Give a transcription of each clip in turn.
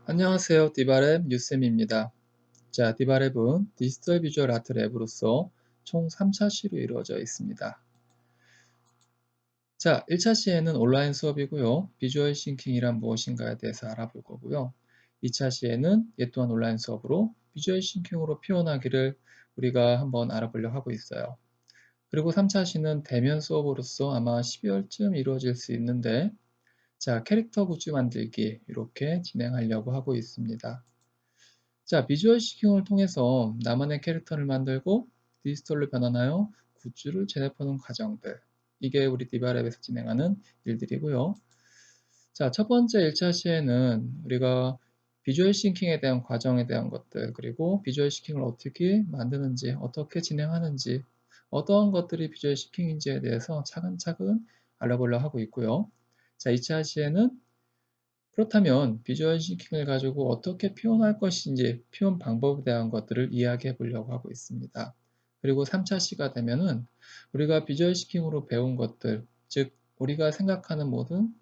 안녕하세요. 디바랩 유쌤입니다. 자, 디바랩은 디지털 비주얼 아트 랩으로서 총 3차 시로 이루어져 있습니다. 자, 1차 시에는 온라인 수업이고요. 비주얼 싱킹이란 무엇인가에 대해서 알아볼 거고요. 2차 시에는 예 또한 온라인 수업으로 비주얼 싱킹으로 표현하기를 우리가 한번 알아보려고 하고 있어요. 그리고 3차 시는 대면 수업으로서 아마 12월쯤 이루어질 수 있는데, 자, 캐릭터 굿즈 만들기 이렇게 진행하려고 하고 있습니다. 자, 비주얼 시킹을 통해서 나만의 캐릭터를 만들고 디지털로 변환하여 굿즈를 제작하는 과정들. 이게 우리 디바랩에서 진행하는 일들이고요. 자, 첫 번째 1차 시에는 우리가 비주얼 싱킹에 대한 과정에 대한 것들, 그리고 비주얼 싱킹을 어떻게 만드는지, 어떻게 진행하는지, 어떠한 것들이 비주얼 싱킹인지에 대해서 차근차근 알아보려고 하고 있고요. 자, 2차 시에는 그렇다면 비주얼 싱킹을 가지고 어떻게 표현할 것인지 표현 방법에 대한 것들을 이야기해 보려고 하고 있습니다. 그리고 3차 시가 되면은 우리가 비주얼 싱킹으로 배운 것들, 즉 우리가 생각하는 모든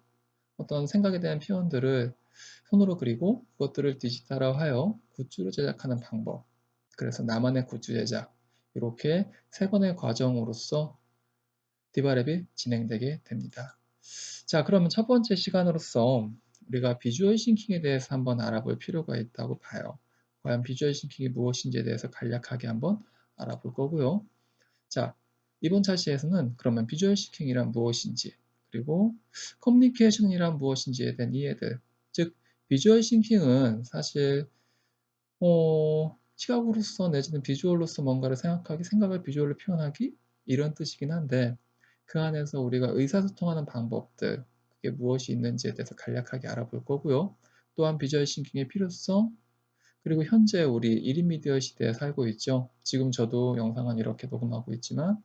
어떤 생각에 대한 표현들을 손으로 그리고 그것들을 디지털화하여 굿즈로 제작하는 방법. 그래서 나만의 굿즈 제작. 이렇게 세 번의 과정으로서 디바랩이 진행되게 됩니다. 자, 그러면 첫 번째 시간으로서 우리가 비주얼 싱킹에 대해서 한번 알아볼 필요가 있다고 봐요. 과연 비주얼 싱킹이 무엇인지에 대해서 간략하게 한번 알아볼 거고요. 자, 이번 차시에서는 그러면 비주얼 싱킹이란 무엇인지, 그리고 커뮤니케이션이란 무엇인지에 대한 이해들, 즉 비주얼 싱킹은 사실 시각으로서 내지는 비주얼로서 뭔가를 생각하기, 생각을 비주얼로 표현하기 이런 뜻이긴 한데 그 안에서 우리가 의사소통하는 방법들, 그게 무엇이 있는지에 대해서 간략하게 알아볼 거고요. 또한 비주얼 싱킹의 필요성, 그리고 현재 우리 1인 미디어 시대에 살고 있죠. 지금 저도 영상은 이렇게 녹음하고 있지만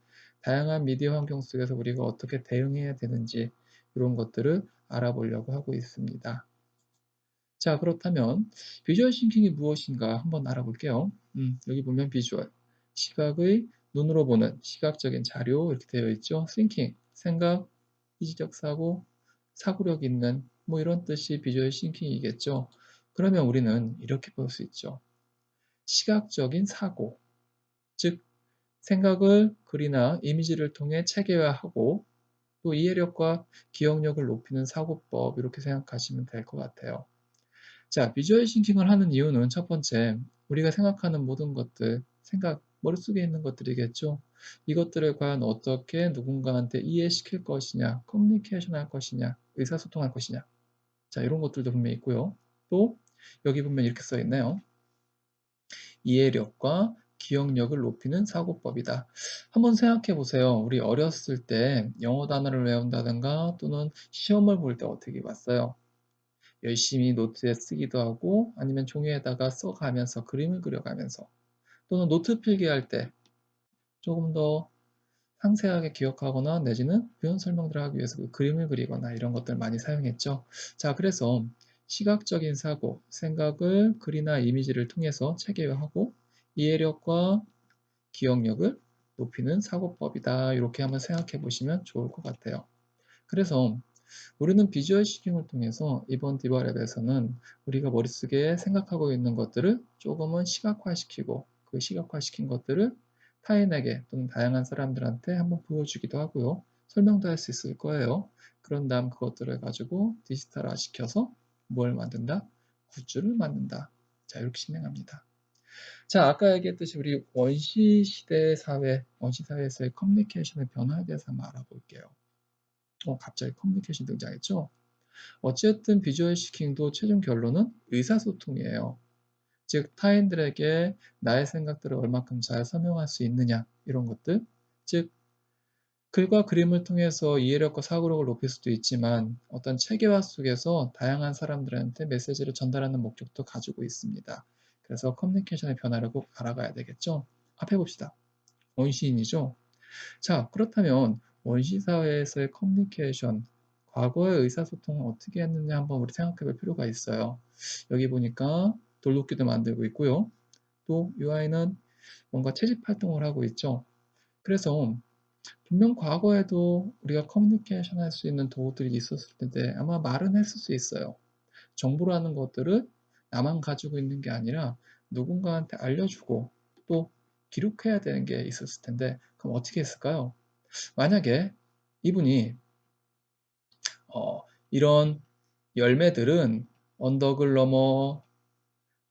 다양한 미디어 환경 속에서 우리가 어떻게 대응해야 되는지 이런 것들을 알아보려고 하고 있습니다. 자, 그렇다면 비주얼 싱킹이 무엇인가 한번 알아볼게요. 여기 보면 비주얼, 시각의 눈으로 보는 시각적인 자료 이렇게 되어 있죠. 싱킹, 생각, 이지적 사고, 사고력 있는 뭐 이런 뜻이 비주얼 싱킹이겠죠. 그러면 우리는 이렇게 볼 수 있죠. 시각적인 사고, 즉 생각을 글이나 이미지를 통해 체계화하고 또 이해력과 기억력을 높이는 사고법 이렇게 생각하시면 될 것 같아요. 자, 비주얼 싱킹을 하는 이유는 첫 번째, 우리가 생각하는 모든 것들, 생각, 머릿속에 있는 것들이겠죠. 이것들을 과연 어떻게 누군가한테 이해시킬 것이냐, 커뮤니케이션 할 것이냐, 의사소통할 것이냐. 자, 이런 것들도 분명히 있고요. 또 여기 보면 이렇게 써 있네요. 이해력과 기억력을 높이는 사고법이다. 한번 생각해 보세요. 우리 어렸을 때 영어 단어를 외운다든가 또는 시험을 볼 때 어떻게 봤어요? 열심히 노트에 쓰기도 하고 아니면 종이에다가 써가면서 그림을 그려가면서 또는 노트 필기할 때 조금 더 상세하게 기억하거나 내지는 표현 설명들을 하기 위해서 그 그림을 그리거나 이런 것들 많이 사용했죠. 자, 그래서 시각적인 사고, 생각을 글이나 이미지를 통해서 체계화하고 이해력과 기억력을 높이는 사고법이다. 이렇게 한번 생각해 보시면 좋을 것 같아요. 그래서 우리는 비주얼 싱킹을 통해서 이번 디바랩에서는 우리가 머릿속에 생각하고 있는 것들을 조금은 시각화시키고 그 시각화시킨 것들을 타인에게 또는 다양한 사람들한테 한번 보여주기도 하고요. 설명도 할 수 있을 거예요. 그런 다음 그것들을 가지고 디지털화 시켜서 뭘 만든다? 굿즈를 만든다. 자, 이렇게 진행합니다. 자, 아까 얘기했듯이 우리 원시 시대 사회, 원시 사회에서의 커뮤니케이션의 변화에 대해서 한번 알아볼게요. 갑자기 커뮤니케이션 등장했죠? 어쨌든 비주얼 시킹도 최종 결론은 의사소통이에요. 즉, 타인들에게 나의 생각들을 얼마큼 잘 설명할 수 있느냐, 이런 것들. 즉, 글과 그림을 통해서 이해력과 사고력을 높일 수도 있지만 어떤 체계화 속에서 다양한 사람들한테 메시지를 전달하는 목적도 가지고 있습니다. 그래서 커뮤니케이션의 변화를 꼭 알아가야 되겠죠? 앞에 봅시다. 원시인이죠? 자, 그렇다면 원시사회에서의 커뮤니케이션, 과거의 의사소통을 어떻게 했느냐 한번 우리 생각해 볼 필요가 있어요. 여기 보니까 돌도끼도 만들고 있고요. 또 이 아이는 뭔가 채집 활동을 하고 있죠. 그래서 분명 과거에도 우리가 커뮤니케이션 할 수 있는 도구들이 있었을 텐데 아마 말은 했을 수 있어요. 정보라는 것들을 나만 가지고 있는 게 아니라 누군가한테 알려주고 또 기록해야 되는 게 있었을 텐데 그럼 어떻게 했을까요? 만약에 이분이 이런 열매들은 언덕을 넘어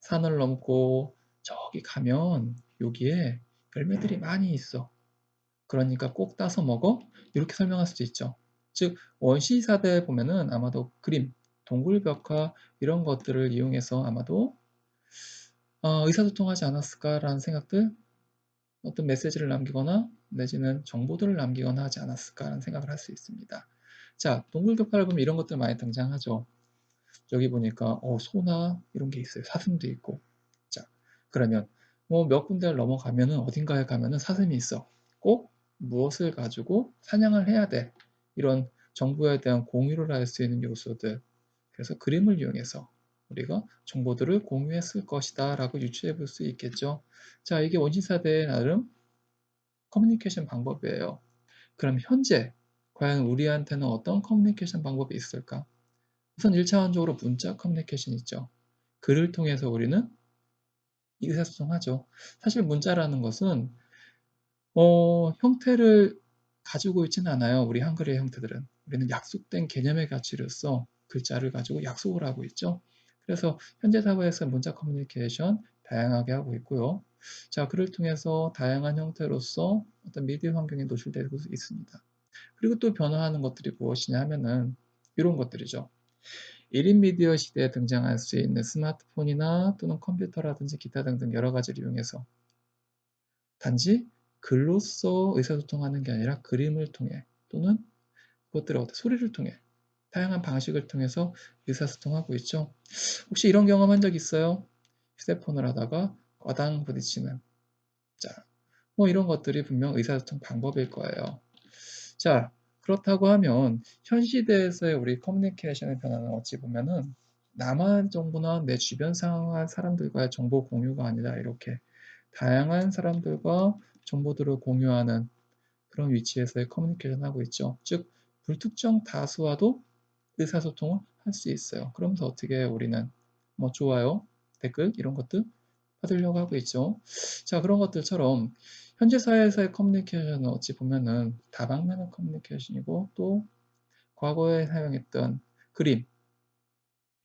산을 넘고 저기 가면 여기에 열매들이 많이 있어. 그러니까 꼭 따서 먹어? 이렇게 설명할 수도 있죠. 즉 원시사대에 보면은 아마도 그림, 동굴벽화 이런 것들을 이용해서 아마도 의사소통하지 않았을까라는 생각들, 어떤 메시지를 남기거나 내지는 정보들을 남기거나 하지 않았을까라는 생각을 할 수 있습니다. 자, 동굴벽화를 보면 이런 것들 많이 등장하죠. 여기 보니까 소나 이런 게 있어요. 사슴도 있고. 자, 그러면 뭐 몇 군데를 넘어가면은 어딘가에 가면은 사슴이 있어. 꼭 무엇을 가지고 사냥을 해야 돼. 이런 정보에 대한 공유를 할 수 있는 요소들. 그래서 그림을 이용해서 우리가 정보들을 공유했을 것이다 라고 유추해 볼 수 있겠죠. 자, 이게 원시사대의 나름 커뮤니케이션 방법이에요. 그럼 현재 과연 우리한테는 어떤 커뮤니케이션 방법이 있을까? 우선 1차원적으로 문자 커뮤니케이션 있죠. 글을 통해서 우리는 의사소통하죠. 사실 문자라는 것은 형태를 가지고 있지는 않아요. 우리 한글의 형태들은. 우리는 약속된 개념의 가치로서 글자를 가지고 약속을 하고 있죠. 그래서 현재 사회에서 문자 커뮤니케이션 다양하게 하고 있고요. 자, 글을 통해서 다양한 형태로서 어떤 미디어 환경에 노출되고 있습니다. 그리고 또 변화하는 것들이 무엇이냐 하면은 이런 것들이죠. 1인 미디어 시대에 등장할 수 있는 스마트폰이나 또는 컴퓨터라든지 기타 등등 여러 가지를 이용해서 단지 글로써 의사소통하는 게 아니라 그림을 통해 또는 그것들을 소리를 통해 다양한 방식을 통해서 의사소통하고 있죠. 혹시 이런 경험한 적 있어요? 휴대폰을 하다가 과당 부딪히는 자, 뭐 이런 것들이 분명 의사소통 방법일 거예요. 자, 그렇다고 하면 현 시대에서의 우리 커뮤니케이션의 변화는 어찌 보면은 나만 정보나 내 주변 상황 사람들과의 정보 공유가 아니라 이렇게 다양한 사람들과 정보들을 공유하는 그런 위치에서의 커뮤니케이션 하고 있죠. 즉, 불특정 다수와도 의사소통을 할 수 있어요. 그러면서 어떻게 우리는 뭐 좋아요, 댓글 이런 것들 받으려고 하고 있죠. 자, 그런 것들처럼 현재 사회에서의 커뮤니케이션은 어찌 보면은 다방면의 커뮤니케이션이고 또 과거에 사용했던 그림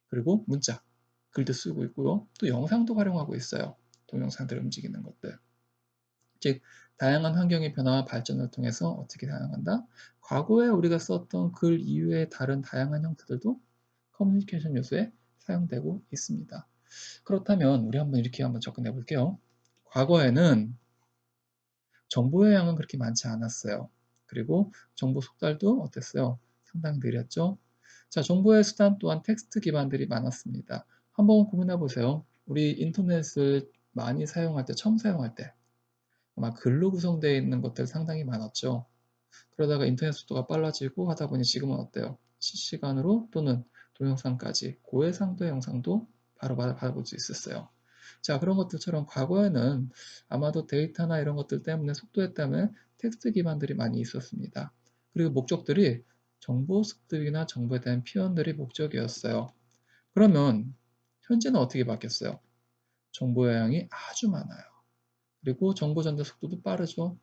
그리고 문자, 글도 쓰고 있고요. 또 영상도 활용하고 있어요. 동영상들 움직이는 것들. 즉 다양한 환경의 변화와 발전을 통해서 어떻게 다양한다? 과거에 우리가 썼던 글 이외의 다른 다양한 형태들도 커뮤니케이션 요소에 사용되고 있습니다. 그렇다면 우리 한번 이렇게 한번 접근해 볼게요. 과거에는 정보의 양은 그렇게 많지 않았어요. 그리고 정보 속달도 어땠어요? 상당히 느렸죠? 자, 정보의 수단 또한 텍스트 기반들이 많았습니다. 한번 고민해 보세요. 우리 인터넷을 많이 사용할 때, 처음 사용할 때 아마 글로 구성되어 있는 것들 상당히 많았죠. 그러다가 인터넷 속도가 빨라지고 하다 보니 지금은 어때요? 실시간으로 또는 동영상까지 고해상도 영상도 바로 받아볼 수 있었어요. 자, 그런 것들처럼 과거에는 아마도 데이터나 이런 것들 때문에 속도에 때문에 텍스트 기반들이 많이 있었습니다. 그리고 목적들이 정보 습득이나 정보에 대한 표현들이 목적이었어요. 그러면 현재는 어떻게 바뀌었어요? 정보의 양이 아주 많아요. 그리고 정보 전달 속도도 빠르죠.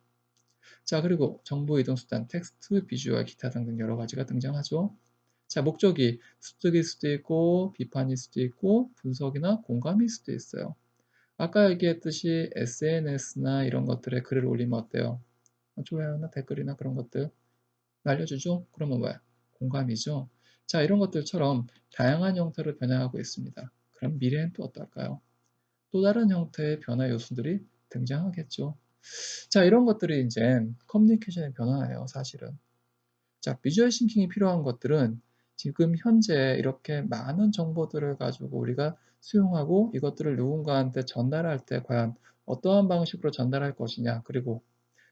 자, 그리고 정보 이동 수단, 텍스트, 비주얼, 기타 등등 여러 가지가 등장하죠. 자, 목적이 습득일 수도 있고, 비판일 수도 있고, 분석이나 공감일 수도 있어요. 아까 얘기했듯이 SNS나 이런 것들에 글을 올리면 어때요? 좋아요나 댓글이나 그런 것들 날려주죠? 그러면 뭐야? 공감이죠. 자, 이런 것들처럼 다양한 형태로 변화하고 있습니다. 그럼 미래엔 또 어떨까요? 또 다른 형태의 변화 요소들이 등장하겠죠. 자, 이런 것들이 이제 커뮤니케이션의 변화예요, 사실은. 자, 비주얼 싱킹이 필요한 것들은 지금 현재 이렇게 많은 정보들을 가지고 우리가 수용하고 이것들을 누군가한테 전달할 때 과연 어떠한 방식으로 전달할 것이냐, 그리고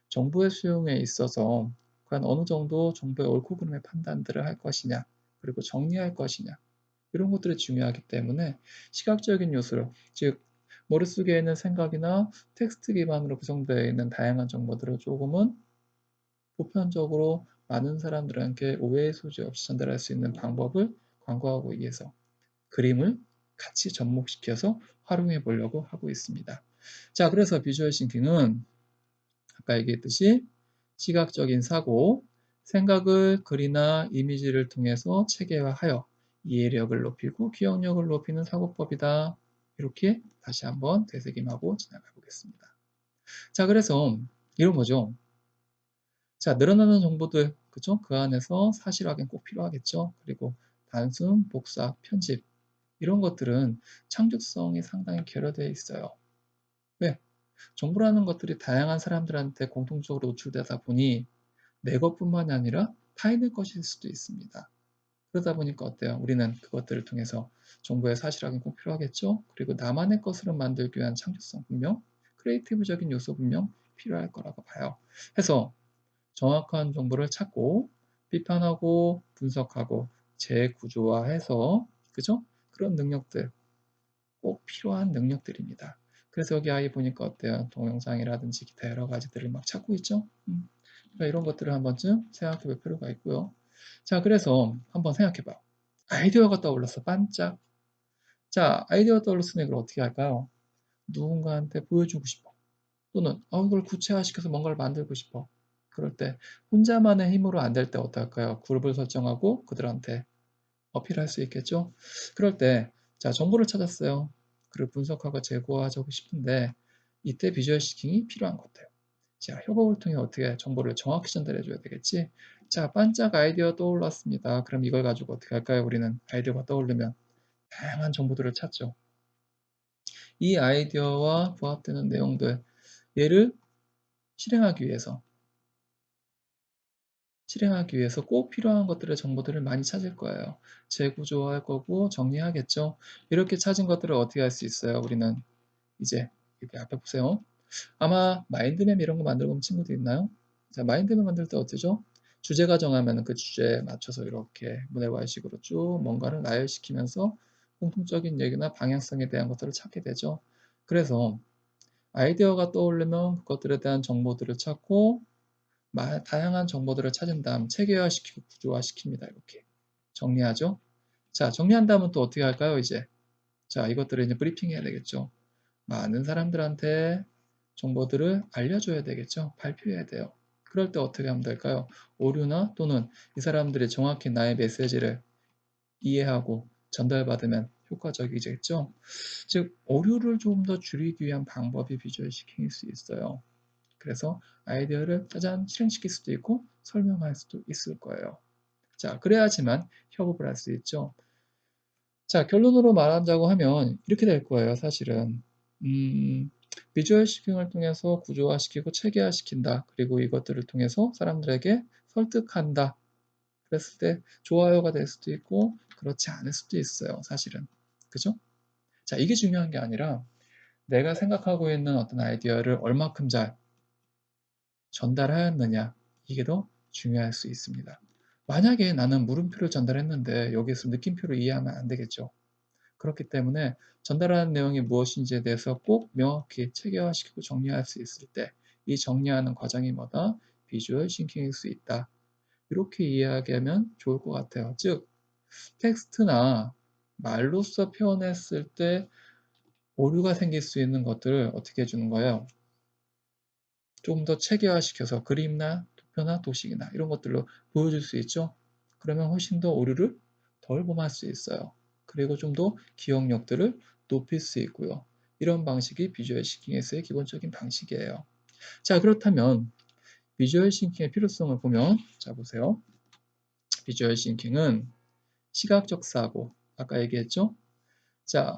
정보의 수용에 있어서 과연 어느 정도 정보의 옳고 그름의 판단들을 할 것이냐, 그리고 정리할 것이냐, 이런 것들이 중요하기 때문에 시각적인 요소를, 즉 머릿속에 있는 생각이나 텍스트 기반으로 구성되어 있는 다양한 정보들을 조금은 보편적으로 많은 사람들에게 오해의 소지 없이 전달할 수 있는 방법을 광고하기 위해서 그림을 같이 접목시켜서 활용해 보려고 하고 있습니다. 자, 그래서 비주얼 싱킹은 아까 얘기했듯이 시각적인 사고, 생각을 글이나 이미지를 통해서 체계화하여 이해력을 높이고 기억력을 높이는 사고법이다. 이렇게 다시 한번 되새김하고 지나가 보겠습니다. 자, 그래서 이런 거죠. 자, 늘어나는 정보들, 그죠? 그 안에서 사실 확인 꼭 필요하겠죠? 그리고 단순, 복사, 편집, 이런 것들은 창조성이 상당히 결여되어 있어요. 왜? 정보라는 것들이 다양한 사람들한테 공통적으로 노출되다 보니 내 것뿐만이 아니라 타인의 것일 수도 있습니다. 그러다 보니까 어때요? 우리는 그것들을 통해서 정보의 사실 확인 꼭 필요하겠죠? 그리고 나만의 것으로 만들기 위한 창조성 분명, 크리에이티브적인 요소 분명 필요할 거라고 봐요. 해서 정확한 정보를 찾고 비판하고 분석하고 재구조화해서 그죠? 그런 능력들 꼭 필요한 능력들입니다. 그래서 여기 아이 보니까 어때요? 동영상이라든지 기타 여러 가지들을 막 찾고 있죠? 그러니까 이런 것들을 한 번쯤 생각해 볼 필요가 있고요. 자, 그래서 한번 생각해 봐요. 아이디어가 떠올랐어. 반짝. 자, 아이디어가 떠올랐으면 이걸 어떻게 할까요? 누군가한테 보여주고 싶어. 또는 이걸 구체화시켜서 뭔가를 만들고 싶어. 그럴 때 혼자만의 힘으로 안 될 때 어떨까요? 그룹을 설정하고 그들한테 어필할 수 있겠죠? 그럴 때, 자, 정보를 찾았어요. 그를 분석하고 제고하고 싶은데, 이때 비주얼 시킹이 필요한 것 같아요. 자, 협업을 통해 어떻게 정보를 정확히 전달해 줘야 되겠지? 자, 반짝 아이디어 떠올랐습니다. 그럼 이걸 가지고 어떻게 할까요? 우리는 아이디어가 떠오르면 다양한 정보들을 찾죠. 이 아이디어와 부합되는 내용들, 얘를 실행하기 위해서 꼭 필요한 것들의 정보들을 많이 찾을 거예요. 재구조할 거고 정리하겠죠. 이렇게 찾은 것들을 어떻게 할 수 있어요? 우리는 이제 여기 앞에 보세요. 아마 마인드맵 이런 거 만들어 본 친구도 있나요? 자, 마인드맵 만들 때 어쩌죠? 주제가 정하면 그 주제에 맞춰서 이렇게 문해발식으로 쭉 뭔가를 나열시키면서 공통적인 얘기나 방향성에 대한 것들을 찾게 되죠. 그래서 아이디어가 떠오르면 그것들에 대한 정보들을 찾고 다양한 정보들을 찾은 다음 체계화시키고 구조화시킵니다. 이렇게 정리하죠. 자, 정리한 다음은 또 어떻게 할까요? 이제 자, 이것들을 이제 브리핑 해야 되겠죠. 많은 사람들한테 정보들을 알려줘야 되겠죠. 발표해야 돼요. 그럴 때 어떻게 하면 될까요? 오류나 또는 이 사람들이 정확히 나의 메시지를 이해하고 전달받으면 효과적이겠죠. 즉, 오류를 좀 더 줄이기 위한 방법이 비주얼 시킹일 수 있어요. 그래서 아이디어를 짜잔 실행시킬 수도 있고 설명할 수도 있을 거예요. 자, 그래야지만 협업을 할 수 있죠. 자, 결론으로 말하자고 하면 이렇게 될 거예요, 사실은. 비주얼 시킹을 통해서 구조화시키고 체계화시킨다. 그리고 이것들을 통해서 사람들에게 설득한다. 그랬을 때 좋아요가 될 수도 있고 그렇지 않을 수도 있어요, 사실은. 그죠? 자, 이게 중요한 게 아니라 내가 생각하고 있는 어떤 아이디어를 얼마큼 잘 전달하였느냐, 이게 더 중요할 수 있습니다. 만약에 나는 물음표를 전달했는데 여기서 느낌표를 이해하면 안 되겠죠. 그렇기 때문에 전달하는 내용이 무엇인지에 대해서 꼭 명확히 체계화시키고 정리할 수 있을 때 이 정리하는 과정이 뭐다? 비주얼 싱킹일 수 있다. 이렇게 이해하게 하면 좋을 것 같아요. 즉, 텍스트나 말로써 표현했을 때 오류가 생길 수 있는 것들을 어떻게 해주는 거예요? 좀 더 체계화시켜서 그림이나 도표나 도식이나 이런 것들로 보여줄 수 있죠. 그러면 훨씬 더 오류를 덜 범할 수 있어요. 그리고 좀 더 기억력들을 높일 수 있고요. 이런 방식이 비주얼 싱킹에서의 기본적인 방식이에요. 자, 그렇다면 비주얼 싱킹의 필요성을 보면 자, 보세요. 비주얼 싱킹은 시각적 사고, 아까 얘기했죠? 자,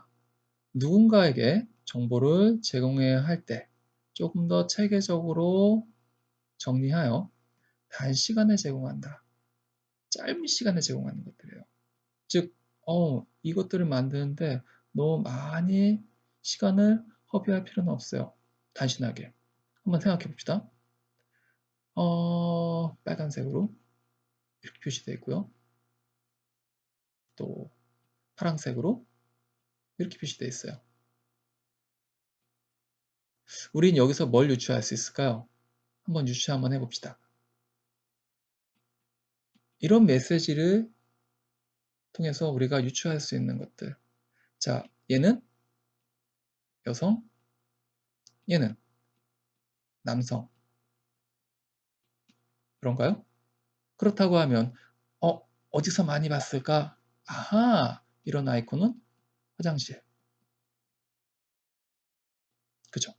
누군가에게 정보를 제공해야 할 때 조금 더 체계적으로 정리하여 단시간에 제공한다. 짧은 시간에 제공하는 것들이에요. 즉, 이것들을 만드는데 너무 많이 시간을 허비할 필요는 없어요. 단순하게. 한번 생각해 봅시다. 빨간색으로 이렇게 표시되어 있고요. 또 파란색으로 이렇게 표시되어 있어요. 우린 여기서 뭘 유추할 수 있을까요? 한번 유추 한번 해봅시다. 이런 메시지를 통해서 우리가 유추할 수 있는 것들. 자, 얘는 여성, 얘는 남성. 그런가요? 그렇다고 하면 어디서 많이 봤을까? 아하, 이런 아이콘은 화장실. 그죠?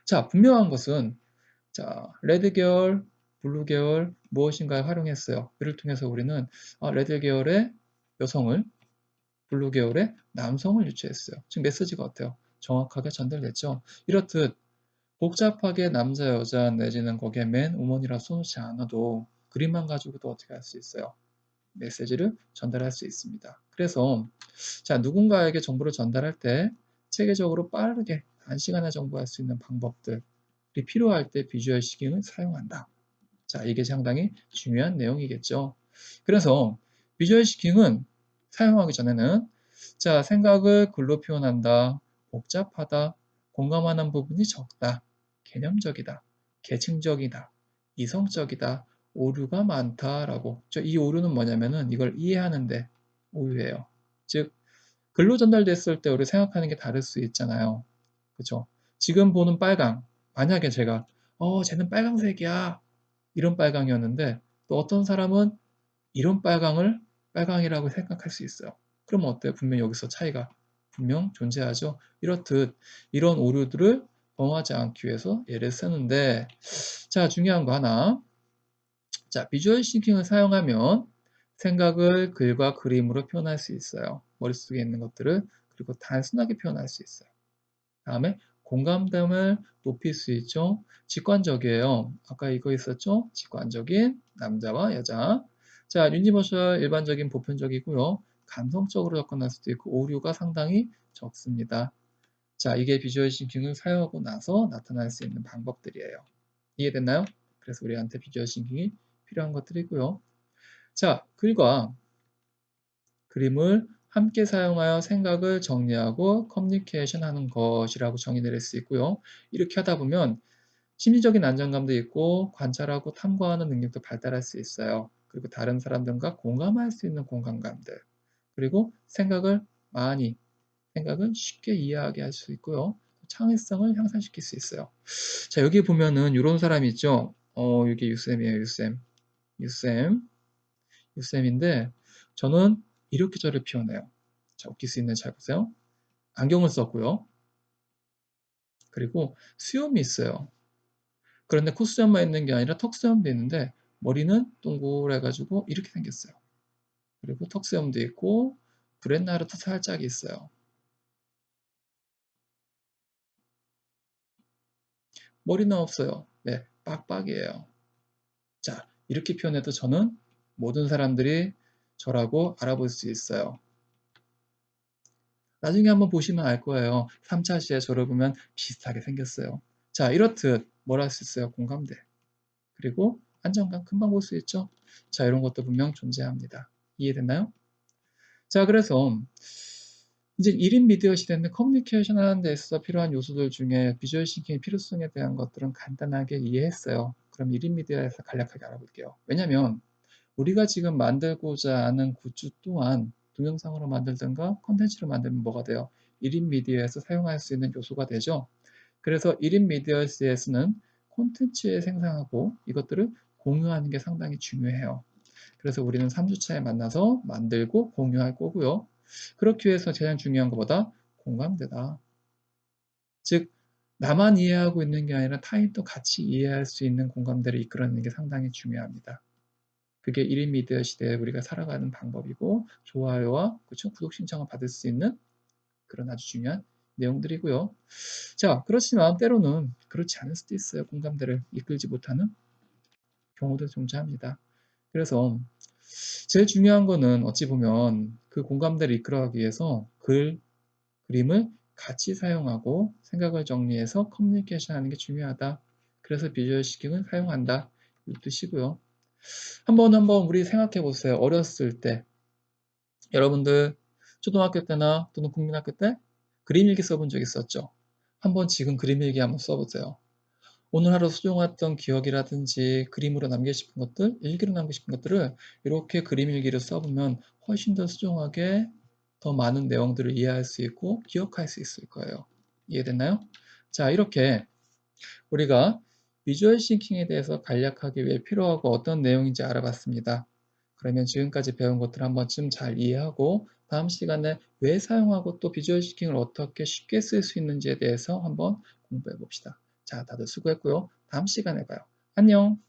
자, 분명한 것은 자, 레드 계열, 블루 계열 무엇인가에 활용했어요. 이를 통해서 우리는 레드 계열의 여성을, 블루 계열의 남성을 유추했어요. 지금 메시지가 어때요? 정확하게 전달됐죠? 이렇듯 복잡하게 남자, 여자 내지는 거기에 맨, 우먼이라 써놓지 않아도 그림만 가지고도 어떻게 할 수 있어요? 메시지를 전달할 수 있습니다. 그래서 자, 누군가에게 정보를 전달할 때 체계적으로 빠르게 단시간에 정보할 수 있는 방법들이 필요할 때 비주얼 시깅을 사용한다. 자, 이게 상당히 중요한 내용이겠죠. 그래서 비주얼 시깅은 사용하기 전에는 자, 생각을 글로 표현한다, 복잡하다, 공감하는 부분이 적다, 개념적이다, 계층적이다, 이성적이다, 오류가 많다라고. 이 오류는 뭐냐면은 이걸 이해하는데 오류예요. 즉, 글로 전달됐을 때 우리 생각하는 게 다를 수 있잖아요. 그죠? 지금 보는 빨강, 만약에 제가 쟤는 빨강색이야, 이런 빨강이었는데 또 어떤 사람은 이런 빨강을 빨강이라고 생각할 수 있어요. 그럼 어때요? 분명 여기서 차이가 분명 존재하죠. 이렇듯 이런 오류들을 범하지 않기 위해서 얘를 쓰는데 자, 중요한 거 하나. 자, 비주얼 싱킹을 사용하면 생각을 글과 그림으로 표현할 수 있어요. 머릿속에 있는 것들을 그리고 단순하게 표현할 수 있어요. 다음에 공감감을 높일 수 있죠. 직관적이에요. 아까 이거 있었죠? 직관적인 남자와 여자. 자, 유니버셜 일반적인 보편적이고요. 감성적으로 접근할 수도 있고 오류가 상당히 적습니다. 자, 이게 비주얼 싱킹을 사용하고 나서 나타날 수 있는 방법들이에요. 이해됐나요? 그래서 우리한테 비주얼 싱킹이 필요한 것들이고요. 자, 글과 그림을 함께 사용하여 생각을 정리하고 커뮤니케이션 하는 것이라고 정의 내릴 수 있고요. 이렇게 하다 보면 심리적인 안정감도 있고 관찰하고 탐구하는 능력도 발달할 수 있어요. 그리고 다른 사람들과 공감할 수 있는 공감감들. 그리고 생각을 쉽게 이해하게 할 수 있고요. 창의성을 향상시킬 수 있어요. 자, 여기 보면은 이런 사람이 있죠. 이게 유쌤이에요, 유쌤. 유쌤. 유쌤인데 저는 이렇게 저를 표현해요. 자, 웃길 수 있는 잘 보세요. 안경을 썼고요. 그리고 수염이 있어요. 그런데 콧수염만 있는 게 아니라 턱수염도 있는데 머리는 동그래가지고 이렇게 생겼어요. 그리고 턱수염도 있고 브렛나루도 살짝 있어요. 머리는 없어요. 네, 빡빡이에요. 자, 이렇게 표현해도 저는 모든 사람들이 저라고 알아볼 수 있어요. 나중에 한번 보시면 알 거예요. 3차 시에 저를 보면 비슷하게 생겼어요. 자, 이렇듯 뭘 할 수 있어요? 공감대. 그리고 안정감 금방 볼 수 있죠? 자, 이런 것도 분명 존재합니다. 이해됐나요? 자, 그래서 이제 1인 미디어 시대인데 커뮤니케이션 하는 데 있어서 필요한 요소들 중에 비주얼 싱킹의 필요성에 대한 것들은 간단하게 이해했어요. 그럼 1인 미디어에서 간략하게 알아볼게요. 왜냐면 우리가 지금 만들고자 하는 굿즈 또한 동영상으로 만들든가 콘텐츠로 만들면 뭐가 돼요? 1인 미디어에서 사용할 수 있는 요소가 되죠. 그래서 1인 미디어에서는 콘텐츠에 생산하고 이것들을 공유하는 게 상당히 중요해요. 그래서 우리는 3주차에 만나서 만들고 공유할 거고요. 그렇기 위해서 가장 중요한 것보다 공감대다. 즉, 나만 이해하고 있는 게 아니라 타인도 같이 이해할 수 있는 공감대를 이끌어내는 게 상당히 중요합니다. 그게 1인 미디어 시대에 우리가 살아가는 방법이고 좋아요와 그쵸? 구독 신청을 받을 수 있는 그런 아주 중요한 내용들이고요. 자, 그렇지만 때로는 그렇지 않을 수도 있어요. 공감대를 이끌지 못하는 경우도 존재합니다. 그래서 제일 중요한 거는 어찌 보면 그 공감대를 이끌어가기 위해서 그림을 같이 사용하고 생각을 정리해서 커뮤니케이션 하는 게 중요하다. 그래서 비주얼 시깅을 사용한다. 이 뜻이고요. 한번 우리 생각해 보세요. 어렸을 때 여러분들 초등학교 때나 또는 국민학교 때 그림 일기 써본 적 있었죠? 한번 지금 그림 일기 한번 써보세요. 오늘 하루 수정했던 기억이라든지 그림으로 남기고 싶은 것들, 일기로 남기고 싶은 것들을 이렇게 그림 일기를 써보면 훨씬 더 수정하게 더 많은 내용들을 이해할 수 있고 기억할 수 있을 거예요. 이해됐나요? 자, 이렇게 우리가 비주얼 싱킹에 대해서 간략하게 왜 필요하고 어떤 내용인지 알아봤습니다. 그러면 지금까지 배운 것들 한 번쯤 잘 이해하고 다음 시간에 왜 사용하고 또 비주얼 싱킹을 어떻게 쉽게 쓸 수 있는지에 대해서 한번 공부해 봅시다. 자, 다들 수고했고요. 다음 시간에 봐요. 안녕!